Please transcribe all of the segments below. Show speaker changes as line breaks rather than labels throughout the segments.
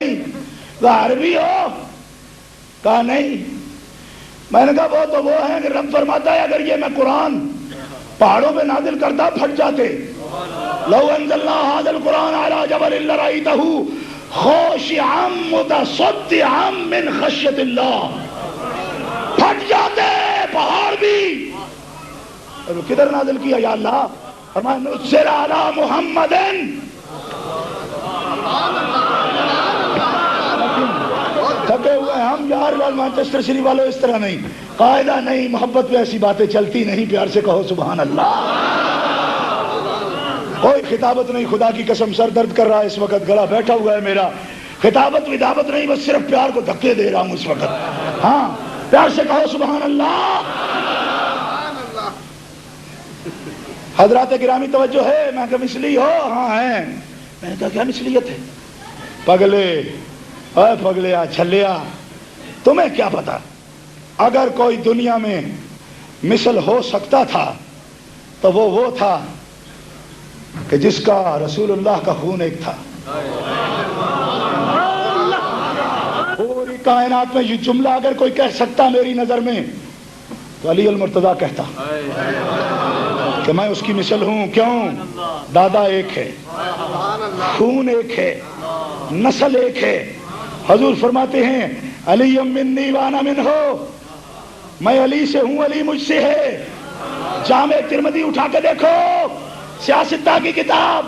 عربی ہو؟ کہا نہیں۔ میں نے کہا وہ ہے کہ رب فرماتا ہے اگر یہ میں قرآن پہاڑوں پہ نازل کرتا پھٹ جاتے، لو انزلنا هذا القرآن على جبل لرأيته خاشعا متصدعا من خشیت اللہ، پھٹ جاتے پہاڑ بھی۔ اور کدھر نازل کیا یا اللہ؟ فرمایا نزل علی محمد۔ تھکے ہوئے ہم یار مانچسٹر سٹی والوں اس طرح نہیں، قاعدہ نہیں، محبت پہ ایسی باتیں چلتی نہیں، پیار سے کہو سبحان اللہ۔ کوئی خطابت نہیں، خدا کی قسم سر درد کر رہا ہے اس وقت، گلا بیٹھا ہوا ہے میرا، خطابت ودابت نہیں، بس صرف پیار کو دھکے دے رہا ہوں اس وقت۔ ہاں پیار سے کہو سبحان اللہ۔ حضرات گرامی توجہ ہے، میں کہا مسلی ہو؟ ہاں ہے۔ میں نے کہا کیا مسلیت ہے؟ پگلے اے پگلیا چھلیا، تمہیں کیا پتا، اگر کوئی دنیا میں مثل ہو سکتا تھا تو وہ تھا کہ جس کا رسول اللہ کا خون ایک تھا۔ پوری کائنات میں یہ جملہ اگر کوئی کہہ سکتا میری نظر میں تو علی المرتضیٰ کہتا کہ میں اس کی مثل ہوں۔ کیوں؟ دادا ایک ہے، خون ایک ہے، نسل ایک ہے۔ حضور فرماتے ہیں علی منی وانا منہ، میں علی سے ہوں، علی مجھ سے ہے۔ جامع ترمذی اٹھا کے دیکھو، سیاستہ کی کتاب،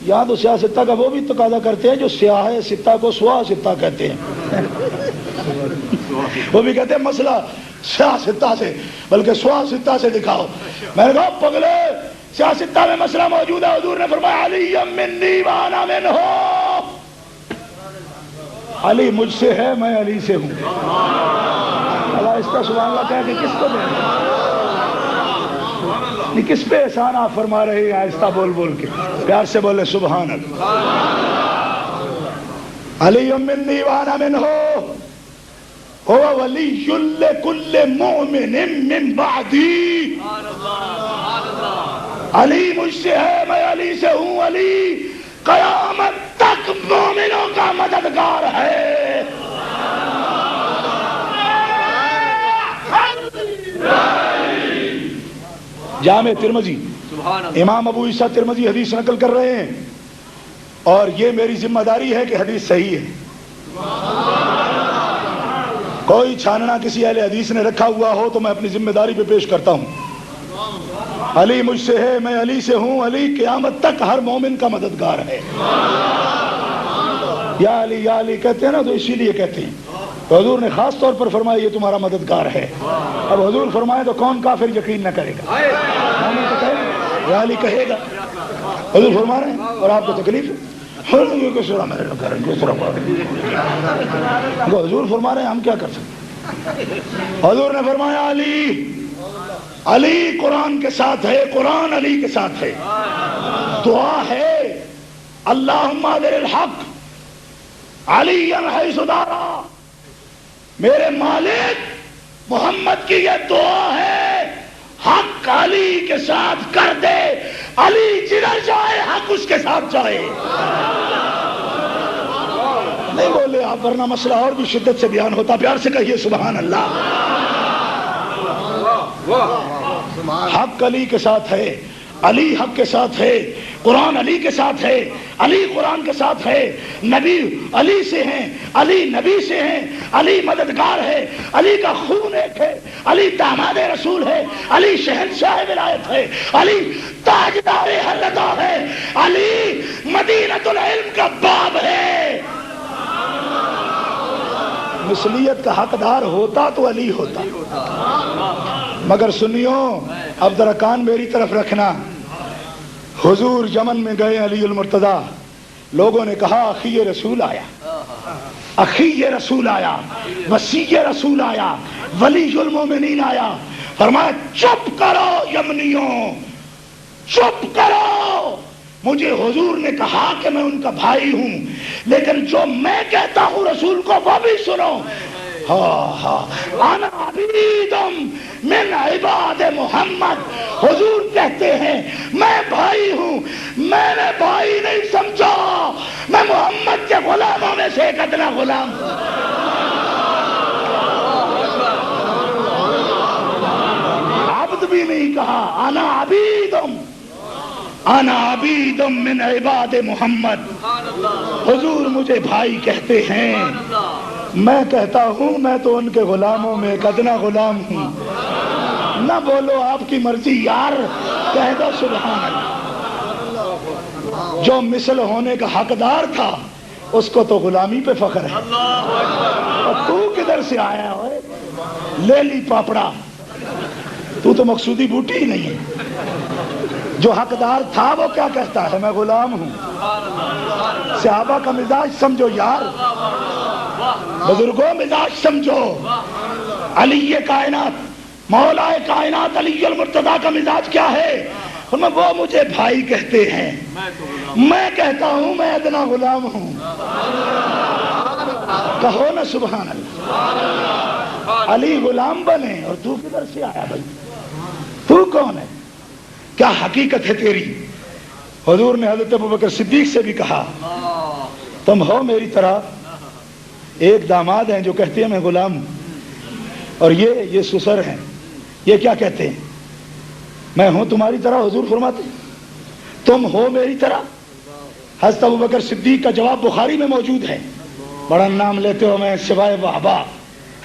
یہاں تو سیاستہ کا وہ بھی تقاضا کرتے ہیں جو سیاہ ہے ستہ کو سوا ستہ کہتے ہیں، وہ بھی کہتے ہیں مسئلہ سیاہ ستہ سے بلکہ سوا ستہ سے دکھاؤ۔ میں نے کہا پگلے سیاستہ میں مسئلہ موجود ہے، حضور نے فرمایا علی منی وانا منہ، علی مجھ سے ہے، میں علی سے ہوں۔ اللہ اس کا سبحان اللہ کہہ کہ کس کو دیں، کس پہ احسان آپ فرما رہے ہیں؟ آہستہ بول بول کے پیار سے بولے سبحان اللہ۔ علی منی وانا منہ هو ولی لکل مؤمن من بعدی، علی مجھ سے ہے، میں علی سے ہوں، علی قیامت تک مومنوں کا مددگار ہے۔ جامع ترمذی، امام ابو عیسیٰ ترمذی حدیث نقل کر رہے ہیں، اور یہ میری ذمہ داری ہے کہ حدیث صحیح ہے۔ کوئی چھاننا کسی اہل حدیث نے رکھا ہوا ہو تو میں اپنی ذمہ داری پہ پیش کرتا ہوں۔ علی مجھ سے ہے، میں علی سے ہوں، علی قیامت تک ہر مومن کا مددگار ہے۔ یا علی کہتے ہیں نا تو اسی لیے کہتے ہیں، تو حضور نے خاص طور پر فرمایا یہ تمہارا مددگار ہے۔ اب حضور فرمائے تو کون کافر یقین نہ کرے گا؟ مومن تو کہے گا، یا علی کہے گا۔ حضور فرما رہے ہیں اور آپ کو تکلیف ہے، حضور فرما رہے ہیں، ہم کیا کر سکتے؟ حضور نے فرمایا علی قرآن کے ساتھ ہے، قرآن علی کے ساتھ ہے۔ دعا ہے اللہم ادر الحق علی حیث دارا، میرے مالک محمد کی یہ دعا ہے، حق علی کے ساتھ کر دے، علی جدھر جائے حق اس کے ساتھ جائے۔ نہیں بولے آپ ورنہ مسئلہ اور بھی شدت سے بیان ہوتا، پیار سے کہیے سبحان اللہ۔ حق علی کے ساتھ ہے، علی حق کے ساتھ ہے، قرآن علی کے ساتھ ہے، علی قرآن کے ساتھ ہے، نبی علی سے ہیں، علی نبی سے ہیں، علی مددگار ہے، علی کا خون ایک ہے، علی داماد رسول ہے، علی شہنشاہ ولایت ہے، علی تاجدار حضرت ہے، علی مدینۃ العلم کا باب ہے۔ مثلیت کا حقدار ہوتا تو علی ہوتا، مگر سنیو اب ذرا کان میری طرف رکھنا۔ حضور یمن میں گئے علی المرتضیٰ، لوگوں نے کہا اخی رسول آیا، اخی رسول آیا، وسیع رسول آیا، ولی المومنین آیا۔ فرمایا چپ کرو یمنیوں، چپ کرو، مجھے حضور نے کہا کہ میں ان کا بھائی ہوں، لیکن جو میں کہتا ہوں رسول کو وہ بھی سنو۔ انا عبید من عباد محمد، حضور کہتے ہیں میں بھائی ہوں، میں نے بھائی نہیں سمجھا، میں محمد کے سے ایک ادنا غلام. عبد بھی نہیں کہا, انا عبیدم من عباد محمد. حضور مجھے بھائی کہتے ہیں, میں کہتا ہوں میں تو ان کے غلاموں میں ایک ادنا غلام ہوں. نہ بولو آپ کی مرضی یار, کہہ دو سبحان اللہ. جو مثل ہونے کا حقدار تھا اس کو تو غلامی پہ فخر ہے. اور تو کدھر سے آیا ہے لے لی پاپڑا, تو تو مقصودی بوٹی ہی نہیں ہے. جو حقدار تھا وہ کیا کہتا ہے, میں غلام ہوں. صحابہ کا مزاج سمجھو یار, بزرگوں مزاج سمجھو. علی کائنات, مولا کائنات علی المرتضیٰ کا مزاج کیا ہے؟ وہ مجھے بھائی کہتے ہیں, میں کہتا ہوں میں ادنا غلام ہوں. کہو نا سبحان اللہ. علی غلام بنے اور تو کدھر سے آیا بھائی؟ تو کون ہے؟ کیا حقیقت ہے تیری؟ حضور نے حضرت ابوبکر صدیق سے بھی کہا, تم ہو میری طرح. ایک داماد ہیں جو کہتے ہیں میں غلام ہوں, اور یہ سسر ہیں, یہ کیا کہتے ہیں, میں ہوں تمہاری طرح. حضور فرماتے تم ہو میری طرح. حضرت ابوبکر صدیق کا جواب بخاری میں موجود ہے. بڑا نام لیتے ہو, میں سوائے وہابا,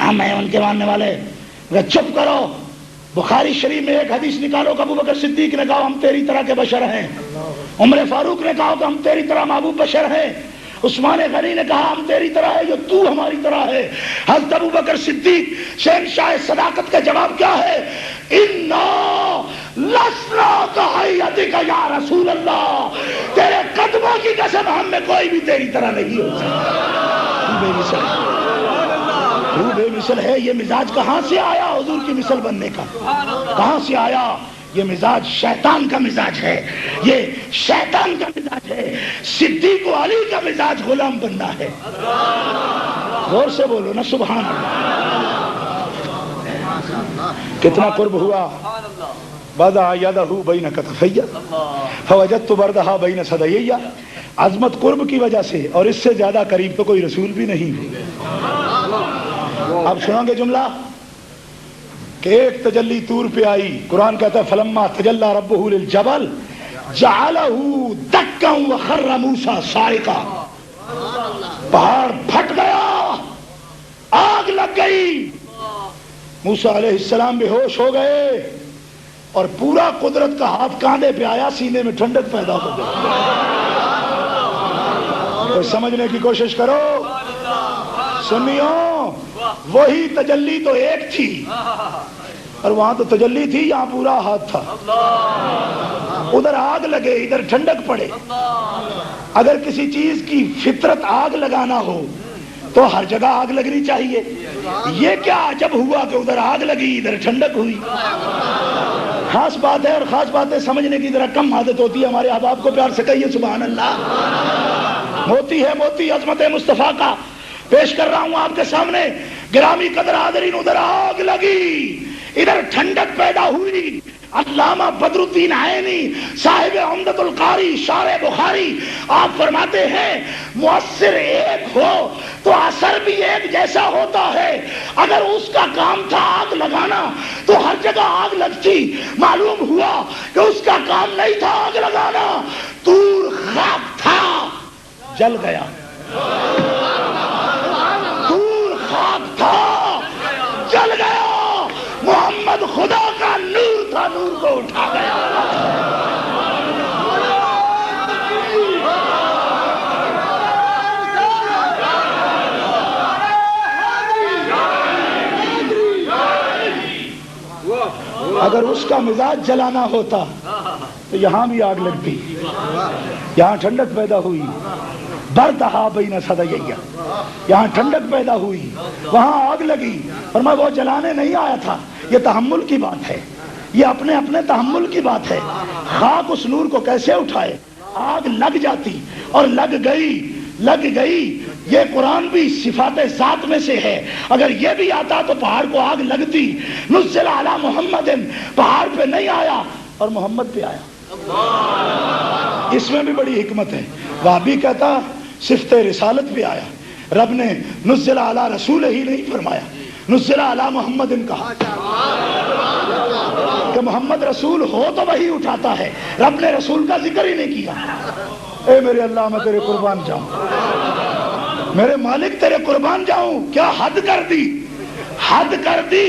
ہاں میں ان کے ماننے والے. چپ کرو. بخاری شریف میں ایک حدیث نکالو کہ ابوبکر صدیق نے کہا ہم تیری طرح کے بشر ہیں. عمر فاروق نے کہا کہ ہم تیری طرح محبوب بشر ہیں. عثمان غنی نے کہا ہم تیری طرح ہے, جو تو ہماری طرح ہے. حضرت ابوبکر صدیق شہنشاہ صداقت کا جواب کیا ہے؟ انا لسنا کہیتک یا رسول اللہ, تیرے قدموں کی قسم ہم میں کوئی بھی تیری طرح نہیں ہو سکتا. تو بے مثل ہے. یہ مزاج کہاں سے آیا حضور کی مثل بننے کا؟ کہاں سے آیا؟ یہ مزاج شیطان کا مزاج ہے, یہ شیطان کا مزاج ہے. صدیق و علی کا مزاج غلام بننا ہے. غور سے بولو نا سبحان اللہ. کتنا قرب ہوا. وضع یدہ بین کتفی فوجدت بردہا بین صدیی. عظمت قرب کی وجہ سے, اور اس سے زیادہ قریب تو کوئی رسول بھی نہیں. اب سنو گے جملہ کہ ایک تجلی طور پہ آئی. قرآن کہتا ہے فلما تجلی ربہ للجبل جعلہ دکا وخر موسیٰ صاعقا. پہاڑ پھٹ گیا, آگ لگ گئی, موسیٰ علیہ السلام بے ہوش ہو گئے, اور پورا قدرت کا ہاتھ کاندھے پہ آیا, سینے میں ٹھنڈک پیدا ہو گئی. کوئی سمجھنے کی کوشش کرو سنیوں. وہی تجلی تو ایک تھی, اور وہاں تو تجلی تھی, یہاں پورا ہاتھ تھا. ادھر آگ لگے ادھر ٹھنڈک پڑے. اگر کسی چیز کی فطرت آگ لگانا ہو تو ہر جگہ آگ لگنی چاہیے. یہ کیا عجب ہوا کہ ادھر آگ لگی ادھر ٹھنڈک ہوئی. خاص بات ہے, اور خاص باتیں سمجھنے کی ذرا کم عادت ہوتی ہے. ہمارے احباب کو پیار سے کہیے سبحان اللہ. موتی ہے موتی عظمت مصطفیٰ کا پیش کر رہا ہوں آپ کے سامنے. گرامی قدر حاضرین, ادھر آگ لگی ادھر ٹھنڈک پیدا ہوئی. علامہ بدر الدین عینی صاحب عمدۃ القاری شارح بخاری آپ فرماتے ہیں مؤثر ایک ہو تو اثر بھی ایک جیسا ہوتا ہے. اگر اس کا کام تھا آگ لگانا تو ہر جگہ آگ لگتی. معلوم ہوا کہ اس کا کام نہیں تھا آگ لگانا. طور خاک تھا جل گیا, طور خاک تھا جل گیا. محمد خدا کا نور تھا, نور کو اٹھا گیا. اگر اس کا مزاج جلانا ہوتا تو یہاں بھی آگ لگتی, یہاں ٹھنڈک پیدا ہوئی. بردہا بین صدیی, یہاں ٹھنڈک پیدا ہوئی, وہاں آگ لگی. اور میں وہ جلانے نہیں آیا تھا. یہ تحمل کی بات ہے, یہ اپنے اپنے تحمل کی بات ہے. خاک اس نور کو کیسے اٹھائے؟ آگ لگ جاتی, اور لگ گئی. یہ قرآن بھی صفات ذات میں سے ہے. اگر یہ بھی آتا تو پہاڑ کو آگ لگتی. نزل علی محمد, پہاڑ پہ نہیں آیا اور محمد پہ آیا. اس میں بھی بڑی حکمت ہے. وہابی کہتا صفت رسالت پہ آیا, رب نے نزل علی رسول ہی نہیں فرمایا، نزل علی محمد کہا کہ محمد رسول ہو تو وہی اٹھاتا ہے، رب نے رسول کا ذکر ہی نہیں کیا۔ اے میرے اللہ میں تیرے قربان جاؤں، میرے مالک تیرے قربان جاؤں، کیا حد کر دی، حد کر دی۔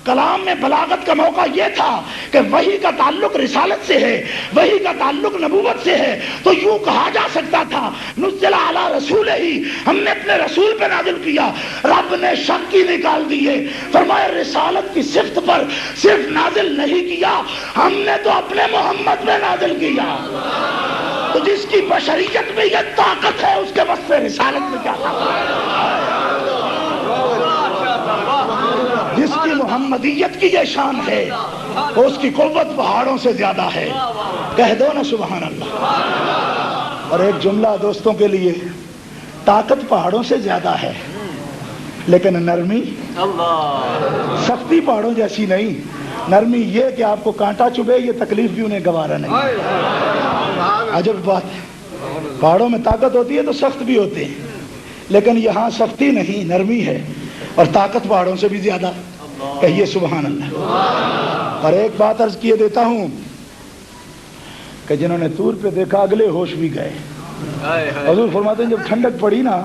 کلام میں بلاغت کا موقع یہ تھا کہ وحی کا تعلق رسالت سے ہے، وحی کا تعلق نبوت سے ہے، تو یوں کہا جا سکتا تھا نزل علی رسول ہی، ہم نے اپنے رسول پہ نازل کیا۔ رب نے شک کی نکال دی ہے، فرمایا رسالت کی صفت پر صرف نازل نہیں کیا، ہم نے تو اپنے محمد پہ نازل کیا۔ تو جس کی بشریت میں یہ طاقت ہے اس کے وصف رسالت میں کیا طاقت؟ جس کی محمدیت کی یہ شان ہے اس کی قوت پہاڑوں سے زیادہ ہے، کہہ دو نا سبحان اللہ۔ اور ایک جملہ دوستوں کے لیے، طاقت پہاڑوں سے زیادہ ہے لیکن نرمی سختی پہاڑوں جیسی نہیں۔ نرمی یہ کہ آپ کو کانٹا چبھے یہ تکلیف بھی انہیں گوارا نہیں۔ عجب بات ہے، پہاڑوں میں طاقت ہوتی ہے تو سخت بھی ہوتے ہیں، لیکن یہاں سختی نہیں نرمی ہے، اور طاقت پہاڑوں سے بھی زیادہ، کہیے سبحان اللہ۔ اور ایک بات عرض کیے دیتا ہوں کہ جنہوں نے طور پہ دیکھا اگلے ہوش بھی گئے۔ حضور فرماتے ہیں جب ٹھنڈک پڑی نا،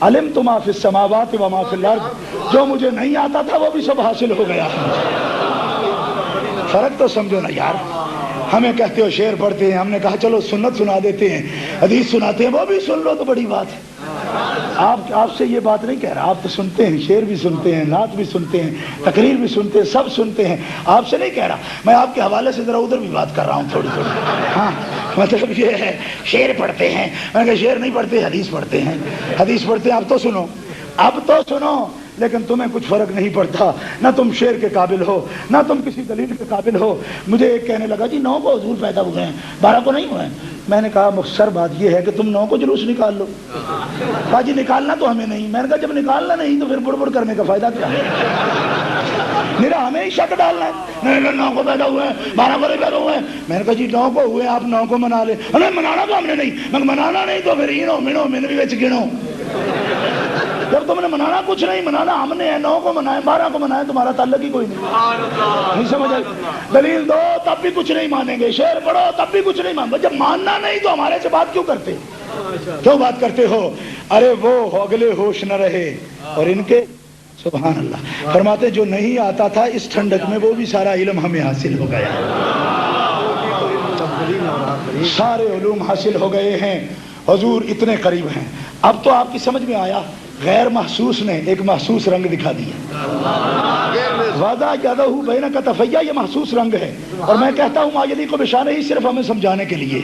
علمت ما فی السماوات و ما فی الارض، جو مجھے نہیں آتا تھا وہ بھی سب حاصل ہو گیا۔ فرق تو سمجھو نا یار، ہمیں کہتے ہو شعر پڑھتے ہیں، ہم نے کہا چلو سنت سنا دیتے ہیں، حدیث سناتے ہیں، وہ بھی سن لو تو بڑی بات ہے۔ آپ سے یہ بات نہیں کہہ رہا، آپ تو سنتے ہیں، شعر بھی سنتے ہیں، نعت بھی سنتے ہیں، تقریر بھی سنتے ہیں، سب سنتے ہیں، آپ سے نہیں کہہ رہا، میں آپ کے حوالے سے ذرا ادھر بھی بات کر رہا ہوں تھوڑی تھوڑی۔ ہاں مطلب یہ ہے شعر پڑھتے ہیں، میں کہ شعر نہیں پڑھتے، حدیث پڑھتے ہیں، حدیث پڑھتے ہیں، اب تو سنو، اب تو سنو، لیکن تمہیں کچھ فرق نہیں پڑتا، نہ تم شعر کے قابل ہو نہ تم کسی دلیل کے قابل ہو۔ مجھے ایک کہنے لگا جی 9 کو حضور پیدا ہوئے ہیں، 12 کو نہیں ہوئے ہیں۔ میں نے کہا مختصر بات یہ ہے کہ تم 9 کو جلوس نکال لو۔ کہا جی نکالنا تو ہمیں نہیں۔ میں نے کہا جب نکالنا نہیں تو پھر بڑ بڑ کرنے کا فائدہ کیا ہے؟ میرا ہمیں ہی شک ڈالنا ہے، نہیں 9 کو پیدا ہوئے ہیں، 12 کو پیدا ہوئے ہیں۔ میں نے کہا جی 9 کو ہوئے، آپ 9 کو منا لیں۔ نہیں منانا تو ہم نے نہیں۔ میں منانا نہیں تو پھر اینو منو من بھی وچ گنو۔ جب تم نے منانا کچھ نہیں، منانا ہم نے ہے، 9 کو منائے 12 کو منائے، تمہارا تعلق ہی کوئی نہیں سمجھ آئی؟ دلیل دو تب بھی کچھ نہیں مانیں گے، شعر پڑھو تب بھی کچھ نہیں مانیں گے۔ جب ماننا نہیں تو ہمارے سے بات کیوں کرتے، کیوں بات کرتے ہو؟ ارے وہ اگلے ہوش نہ رہے اور ان کے سبحان اللہ فرماتے جو نہیں آتا تھا اس ٹھنڈک میں وہ بھی سارا علم ہمیں حاصل ہو گیا، سارے علوم حاصل ہو گئے ہیں، حضور اتنے قریب ہیں۔ اب تو آپ کی سمجھ میں آیا، غیر محسوس نے ایک محسوس رنگ دکھا دیا۔ وعدہ یادہ بینک تفیہ، یہ محسوس رنگ ہے، اور میں کہتا ہوں ماجدی کو بشان ہی صرف ہمیں سمجھانے کے لیے،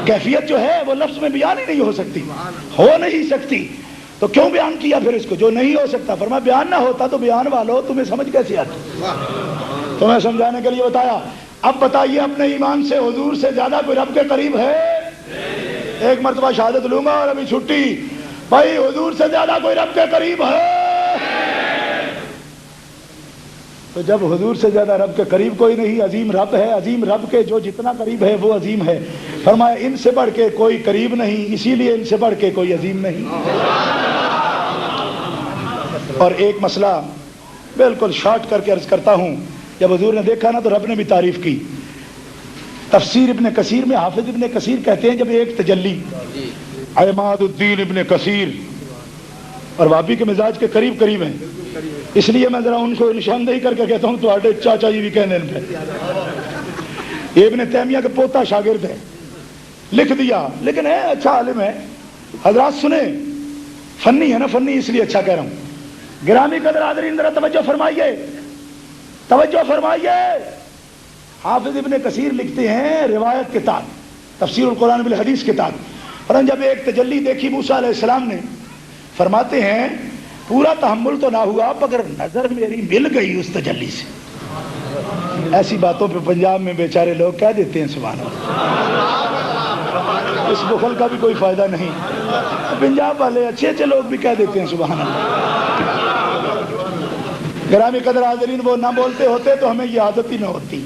کیفیت جو ہے وہ لفظ میں بیان ہی نہیں ہو سکتی، ہو نہیں سکتی، تو کیوں بیان کیا پھر اس کو جو نہیں ہو سکتا؟ فرمایا بیان نہ ہوتا تو بیان والو تمہیں سمجھ کیسے آتی؟ تمہیں سمجھانے کے لیے بتایا۔ اب بتائیے اپنے ایمان سے حضور سے زیادہ کوئی رب کے قریب ہے؟ ایک مرتبہ شہادت لوں گا اور ابھی چھٹی۔ بھائی حضور سے زیادہ کوئی رب کے قریب ہے؟ تو جب حضور سے زیادہ رب کے قریب کوئی نہیں، عظیم رب ہے، عظیم رب کے جو جتنا قریب ہے وہ عظیم ہے۔ فرمایا ان سے بڑھ کے کوئی قریب نہیں، اسی لیے ان سے بڑھ کے کوئی عظیم نہیں۔ اور ایک مسئلہ بالکل شارٹ کر کے عرض کرتا ہوں، جب حضور نے دیکھا نا تو رب نے بھی تعریف کی۔ تفسیر ابن کثیر میں حافظ ابن کثیر کہتے ہیں جب ایک تجلی عماد الدین ابن کثیر اور وابی کے مزاج کے قریب قریب ہیں، اس لیے میں ذرا ان کو نشاندہی کر کے کہتا ہوں تو آٹے چاچا جی بھی کہنے پہ، یہ ابن تیمیہ کے پوتا شاگرد ہے، لکھ دیا لیکن ہے اچھا عالم ہے۔ حضرات سنیں، فنی ہے نا، فنی اس لیے اچھا کہہ رہا ہوں۔ گرامی قدر حاضرین ذرا توجہ فرمائیے، توجہ فرمائیے۔ حافظ ابن کثیر لکھتے ہیں روایت کتاب تفسیر القرآن بالحدیث کتاب، اور جب ایک تجلی دیکھی موسیٰ علیہ السلام نے، فرماتے ہیں پورا تحمل تو نہ ہوا مگر نظر میری مل گئی اس تجلی سے۔ ایسی باتوں پہ پنجاب میں بیچارے لوگ کہہ دیتے ہیں سبحان اللہ، اس بخل کا بھی کوئی فائدہ نہیں، پنجاب والے اچھے اچھے لوگ بھی کہہ دیتے ہیں سبحان اللہ۔ گرامی قدر حاضرین، وہ نہ بولتے ہوتے تو ہمیں یہ عادت ہی نہ ہوتی،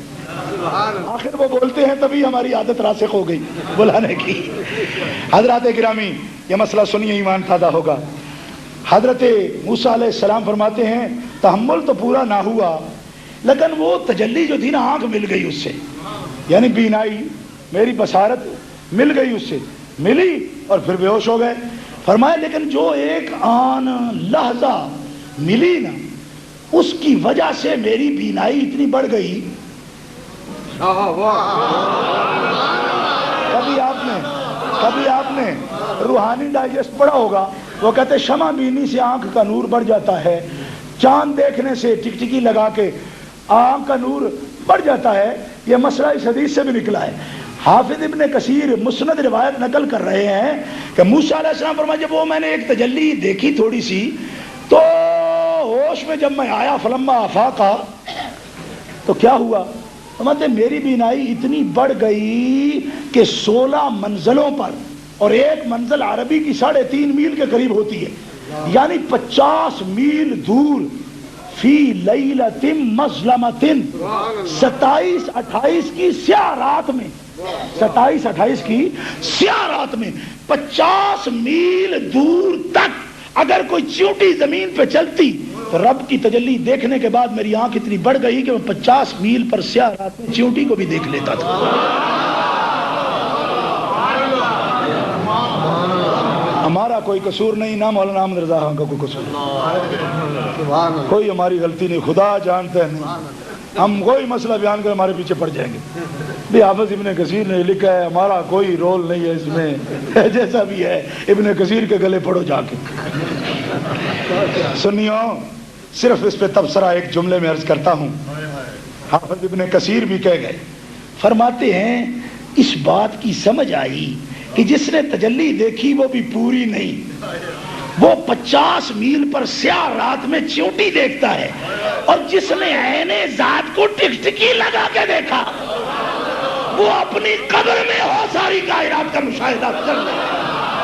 آخر وہ بولتے ہیں تبھی ہماری عادت راسخ ہو گئی بلانے کی۔ حضرات گرامی، یہ مسئلہ سنیے، ایمان تازہ ہوگا۔ حضرت موسیٰ علیہ السلام فرماتے ہیں تحمل تو پورا نہ ہوا لیکن وہ تجلی جو تھی نا آنکھ مل گئی اس سے، یعنی بینائی میری بصارت مل گئی اس سے، ملی اور پھر بے ہوش ہو گئے۔ فرمایا لیکن جو ایک آن لحظہ ملی نا اس کی وجہ سے میری بینائی اتنی بڑھ گئی۔ کبھی آپ نے روحانی ڈائجسٹ پڑھا ہوگا، وہ کہتے شمع بینی سے آنکھ کا نور بڑھ جاتا ہے، چاند دیکھنے سے ٹکٹکی لگا کے آنکھ کا نور بڑھ جاتا ہے۔ یہ مسئلہ اس حدیث سے بھی نکلا ہے۔ حافظ ابن کثیر مسند روایت نقل کر رہے ہیں کہ موسیٰ علیہ السلام فرمایا جب وہ میں نے ایک تجلی دیکھی تھوڑی سی تو ہوش میں جب میں آیا فلما افاقا تو کیا ہوا؟ فرماتے میری بینائی اتنی بڑھ گئی کہ 16 منزلوں پر، اور ایک منزل عربی کی 3.5 میل کے قریب ہوتی ہے، یعنی 50 میل دور، فی لیلۃ مظلمۃ 27-28 کی سیاہ رات میں، 27-28 کی سیاہ رات میں 50 میل دور تک اگر کوئی چیونٹی زمین پہ چلتی تو رب کی تجلی دیکھنے کے بعد میری آنکھ اتنی بڑھ گئی کہ میں 50 میل پر سیاہ رات میں چیونٹی کو بھی دیکھ لیتا تھا۔ ہمارا کوئی قصور نہیں، نہ مولانا احمد رضا خان کا کوئی قصور، کوئی ہماری غلطی نہیں، خدا جانتا ہے۔ ہم کوئی مسئلہ بیان کر ہمارے پیچھے پڑ جائیں گے بھی حافظ ابن کثیر نے لکھا ہے، ہمارا کوئی رول نہیں ہے اس میں، جیسا بھی ہے ابن کثیر کے گلے پڑو جا کے۔ سنیو، صرف اس پہ تبصرہ ایک جملے میں عرض کرتا ہوں۔ حافظ ابن کثیر بھی کہہ گئے، فرماتے ہیں اس بات کی سمجھ آئی کہ جس نے تجلی دیکھی وہ بھی پوری نہیں، وہ 50 میل پر سیاہ رات میں چیونٹی دیکھتا ہے، اور جس نے عین ذات کو ٹکٹکی لگا کے دیکھا وہ اپنی قبر میں ہو ساری کائنات کا مشاہدہ کر رہا ہے۔